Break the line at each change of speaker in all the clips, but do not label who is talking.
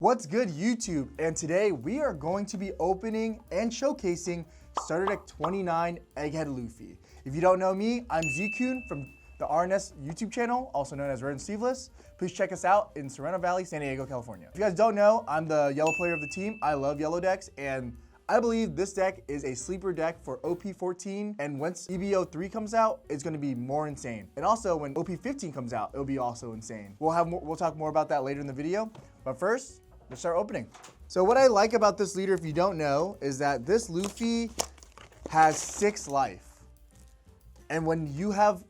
What's good, YouTube? And today we are going to be opening and showcasing Starter Deck 29 Egghead Luffy. If you don't know me, I'm Zekekun from the RNS YouTube channel, also known as Red and Sleeveless. Please check us out in Sereno Valley, San Diego, California. If you guys don't know, I'm the yellow player of the team. I love yellow decks, and I believe this deck is a sleeper deck for OP14, and once EBO3 comes out, it's going to be more insane. And also, when OP15 comes out, it'll be also insane. We'll talk more about that later in the video, but first, let's start opening. So what I like about this leader, if you don't know, is that this Luffy has 6 life. And when you have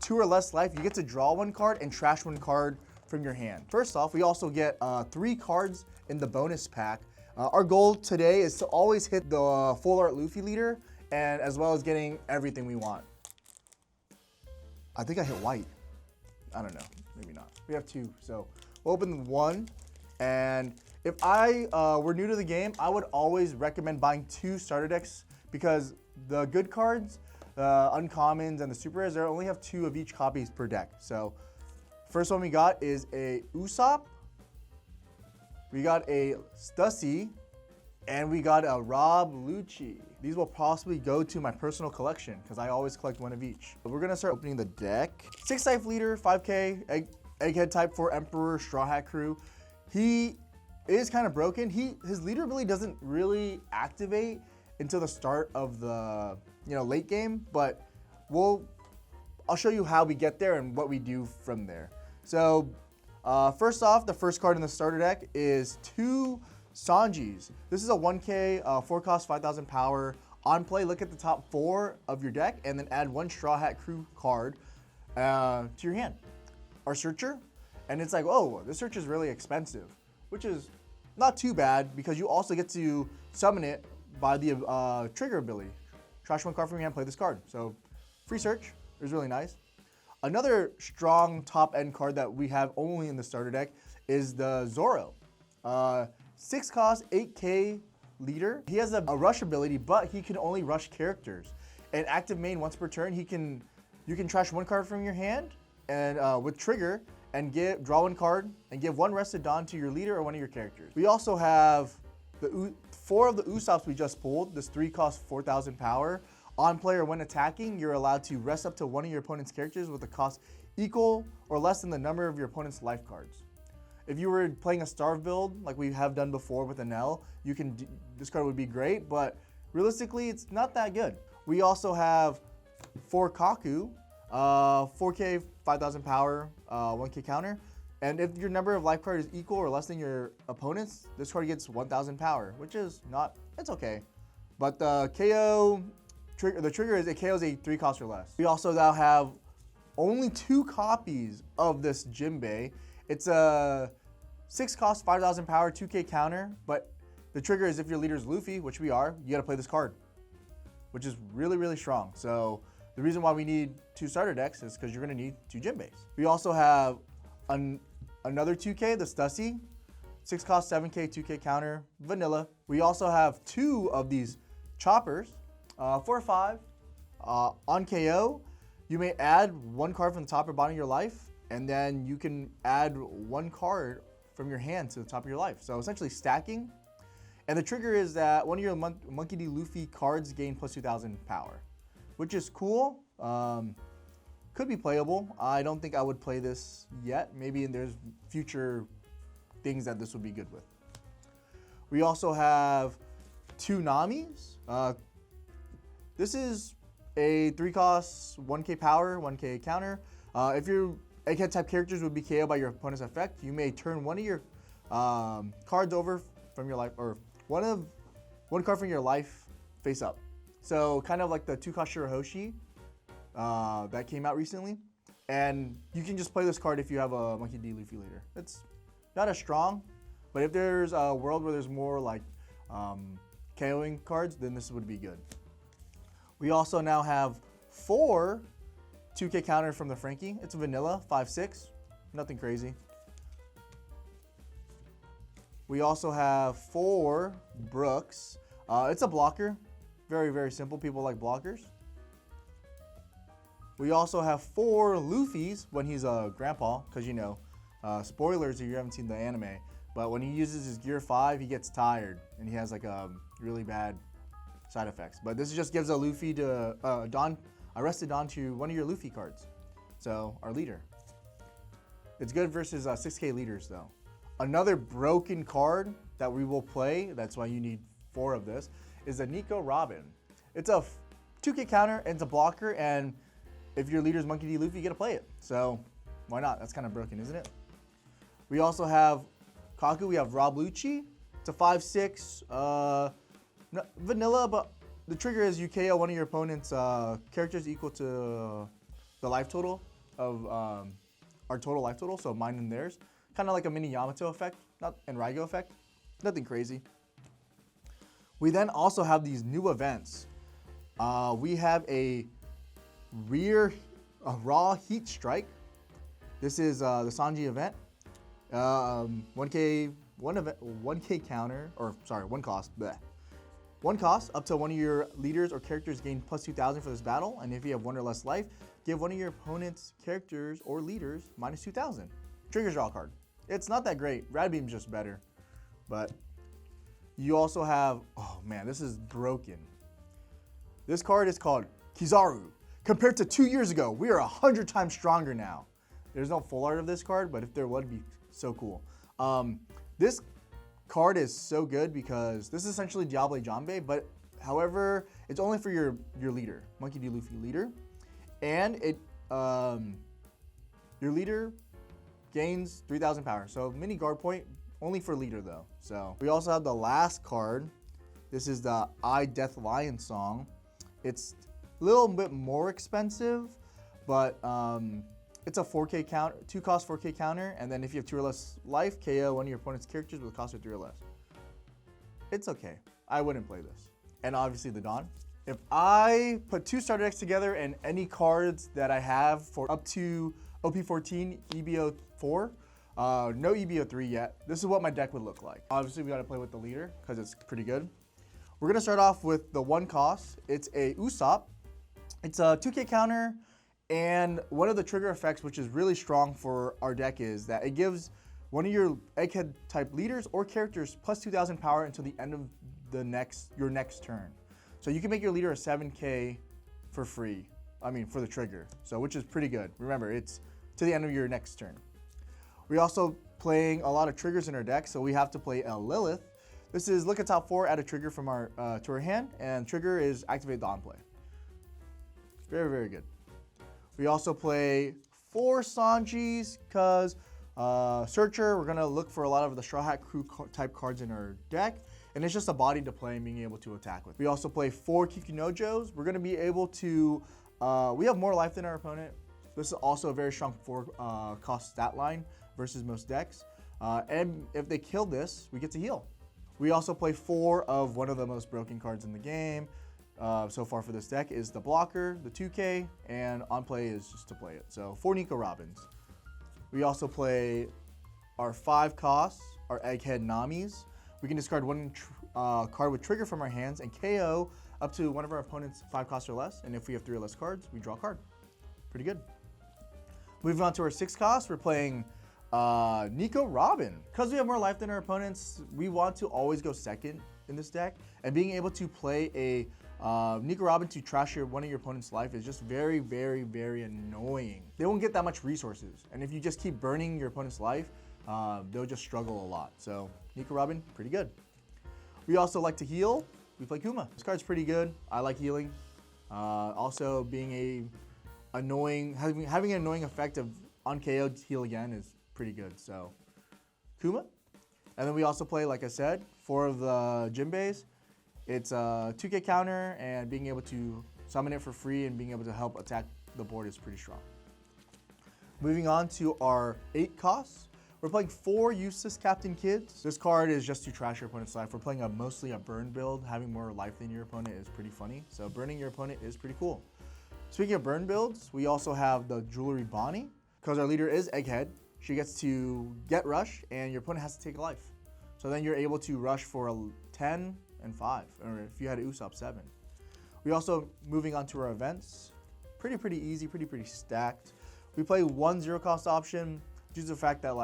2 or less life, you get to draw 1 card and trash 1 card from your hand. First off, we also get 3 cards in the bonus pack. Our goal today is to always hit the full art Luffy leader, and as well as getting everything we want. I think I hit white. I don't know, maybe not. We have 2, so we'll open 1. And if I were new to the game, I would always recommend buying 2 starter decks because the good cards, uncommons, and the super rares, they only have 2 of each copies per deck. So first one we got is a Usopp, we got a Stussy, and we got a Rob Lucci. These will possibly go to my personal collection because I always collect 1 of each. But we're gonna start opening the deck. 6 life leader, 5K, Egghead type 4 Emperor, Straw Hat Crew. He is kind of broken. His leader ability doesn't really activate until the start of the late game, but I'll show you how we get there and what we do from there. So first off, the first card in the starter deck is 2 Sanjis. This is a 1K, 4 cost, 5,000 power. On play, look at the top 4 of your deck and then add 1 Straw Hat Crew card to your hand. Our Searcher, and it's like, oh, this Searcher is really expensive, which is not too bad because you also get to summon it by the trigger ability. Trash 1 card from your hand, play this card. So free search is really nice. Another strong top end card that we have only in the starter deck is the Zoro. 6 cost, 8K leader. He has a rush ability, but he can only rush characters. And active main once per turn, you can trash 1 card from your hand and with trigger and draw 1 card and give 1 Rested Dawn to your leader or 1 of your characters. We also have the 4 of the Usopps we just pulled. This 3 cost 4,000 power. On play or when attacking, you're allowed to rest up to 1 of your opponent's characters with a cost equal or less than the number of your opponent's life cards. If you were playing a starve build like we have done before with an L, this card would be great, but realistically, it's not that good. We also have 4 Kaku, 4K, 5,000 power, 1K counter. And if your number of life card is equal or less than your opponent's, this card gets 1,000 power, which is it's okay. But the trigger is it KOs a 3 cost or less. We also now have only 2 copies of this Jinbei. It's a 6 cost, 5,000 power, 2K counter, but the trigger is if your leader is Luffy, which we are, you gotta play this card, which is really, really strong. So the reason why we need 2 starter decks is because you're gonna need 2 Jinbeis. We also have another 2K, the Stussy, 6 cost, 7K, 2K counter, vanilla. We also have 2 of these Choppers, 4 or 5. On KO, you may add 1 card from the top or bottom of your life, and then you can add 1 card from your hand to the top of your life. So essentially stacking. And the trigger is that 1 of your Monkey D. Luffy cards gain plus 2,000 power, which is cool. Could be playable. I don't think I would play this yet. Maybe there's future things that this would be good with. We also have 2 Namis. This is a 3 cost, 1K power, 1K counter. If your Egghead type characters would be KO'd by your opponent's effect, you may turn 1 of your cards over from your life, or 1 card from your life face up. So kind of like the 2 cost Shirahoshi that came out recently. And you can just play this card if you have a Monkey D. Luffy leader. It's not as strong, but if there's a world where there's more like KOing cards, then this would be good. We also now have 4 2K counter from the Frankie. It's vanilla, 5/6, nothing crazy. We also have 4 Brooks. It's a blocker, very, very simple. People like blockers. We also have 4 Luffys when he's a grandpa, because spoilers if you haven't seen the anime, but when he uses his gear 5, he gets tired and he has like a really bad side effects. But this just gives a Luffy to Arrested Don to one of your Luffy cards. So our leader. It's good versus 6k leaders though. Another broken card that we will play, that's why you need 4 of this, is a Nico Robin. It's a 2k counter and it's a blocker, and if your leader's Monkey D. Luffy, you get to play it. So why not? That's kind of broken, isn't it? We also have Kaku. We have Rob Lucci. It's a 5/6 vanilla, but the trigger is you KO one of your opponent's characters equal to the life total of our total life total, so mine and theirs. Kind of like a mini Yamato effect, not and Raigo effect. Nothing crazy. We then also have these new events. We have a raw heat strike. This is the Sanji event. 1k counter, or sorry, 1 cost. Bleh. 1 cost up to one of your leaders or characters gain plus 2,000 for this battle, and if you have 1 or less life, give one of your opponent's characters or leaders minus 2,000. Triggers draw card. It's not that great. Rad Beam's just better, but you also have, oh man, this is broken. This card is called Kizaru. Compared to 2 years ago, we are 100 times stronger now. There's no full art of this card, but if there would, be so cool. This card is so good because this is essentially Diable Jambe, but however, it's only for your leader, Monkey D. Luffy leader, and it your leader gains 3,000 power. So mini guard point, only for leader though. So we also have the last card. This is the I Death Lion song. It's a little bit more expensive, but it's a 4k counter, 2 cost 4k counter, and then if you have 2 or less life, KO one of your opponent's characters with a cost of 3 or less. It's okay. I wouldn't play this. And obviously the Dawn. If I put 2 starter decks together and any cards that I have for up to OP14, EBO4, no EBO3 yet, this is what my deck would look like. Obviously we gotta play with the leader because it's pretty good. We're gonna start off with the 1 cost. It's a Usopp. It's a 2k counter, and one of the trigger effects, which is really strong for our deck, is that it gives one of your Egghead type leaders or characters plus 2,000 power until the end of your next turn. So you can make your leader a 7k for free. I mean, for the trigger. So which is pretty good. Remember, it's to the end of your next turn. We're also playing a lot of triggers in our deck, so we have to play a Lilith. This is look at top 4, add a trigger from our to our hand, and trigger is activate Dawn play. Very, very good. We also play 4 Sanjis because Searcher, we're gonna look for a lot of the Straw Hat Crew type cards in our deck, and it's just a body to play and being able to attack with. We also play 4 Kikunojos. We're gonna be able to, we have more life than our opponent. This is also a very strong 4 cost stat line versus most decks. And if they kill this, we get to heal. We also play 4 of one of the most broken cards in the game. So far for this deck is the blocker, the 2k, and on play is just to play it. So 4 Nico Robins. We also play our 5 costs, our Egghead Namis. We can discard 1 card with trigger from our hands and KO up to one of our opponent's 5 costs or less. And if we have 3 or less cards, we draw a card. Pretty good. Moving on to our 6 costs, we're playing Nico Robin. Because we have more life than our opponents, we want to always go second in this deck. And being able to play a Nico Robin to trash one of your opponent's life is just very, very, very annoying. They won't get that much resources. And if you just keep burning your opponent's life, they'll just struggle a lot. So Nico Robin, pretty good. We also like to heal. We play Kuma. This card's pretty good. I like healing. Also being having an annoying effect of on KO heal again is pretty good. So Kuma. And then we also play, like I said, 4 of the Jinbeis. It's a 2k counter, and being able to summon it for free and being able to help attack the board is pretty strong. Moving on to our 8 costs. We're playing 4 useless Captain Kids. This card is just to trash your opponent's life. We're playing mostly a burn build. Having more life than your opponent is pretty funny. So burning your opponent is pretty cool. Speaking of burn builds, we also have the Jewelry Bonnie. Because our leader is Egghead, she gets to get rush, and your opponent has to take a life. So then you're able to rush for a 10 and 5, or if you had Usopp, 7. We also, moving on to our events, pretty easy, pretty stacked. We play 1 0 cost option due to the fact that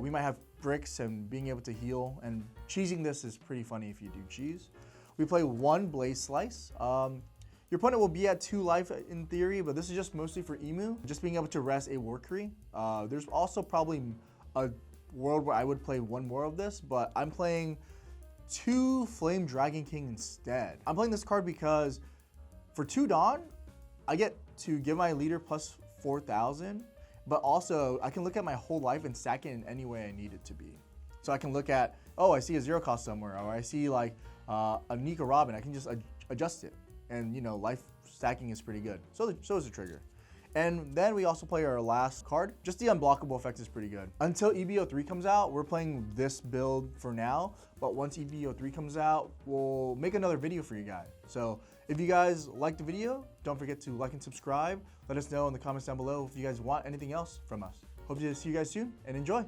we might have bricks and being able to heal, and cheesing this is pretty funny if you do cheese. We play 1 Blaze Slice. Your opponent will be at 2 life in theory, but this is just mostly for Emu, just being able to rest a Workery. There's also probably a world where I would play 1 more of this, but I'm playing 2 Flame Dragon King instead. I'm playing this card because for 2 Dawn, I get to give my leader plus 4,000, but also I can look at my whole life and stack it in any way I need it to be. So I can look at, oh, I see a 0 cost somewhere, or I see like a Nika Robin, I can just adjust it. And you know, life stacking is pretty good. So is the trigger. And then we also play our last card. Just the unblockable effect is pretty good. Until EBO3 comes out, we're playing this build for now. But once EBO3 comes out, we'll make another video for you guys. So if you guys like the video, don't forget to like and subscribe. Let us know in the comments down below if you guys want anything else from us. Hope to see you guys soon and enjoy.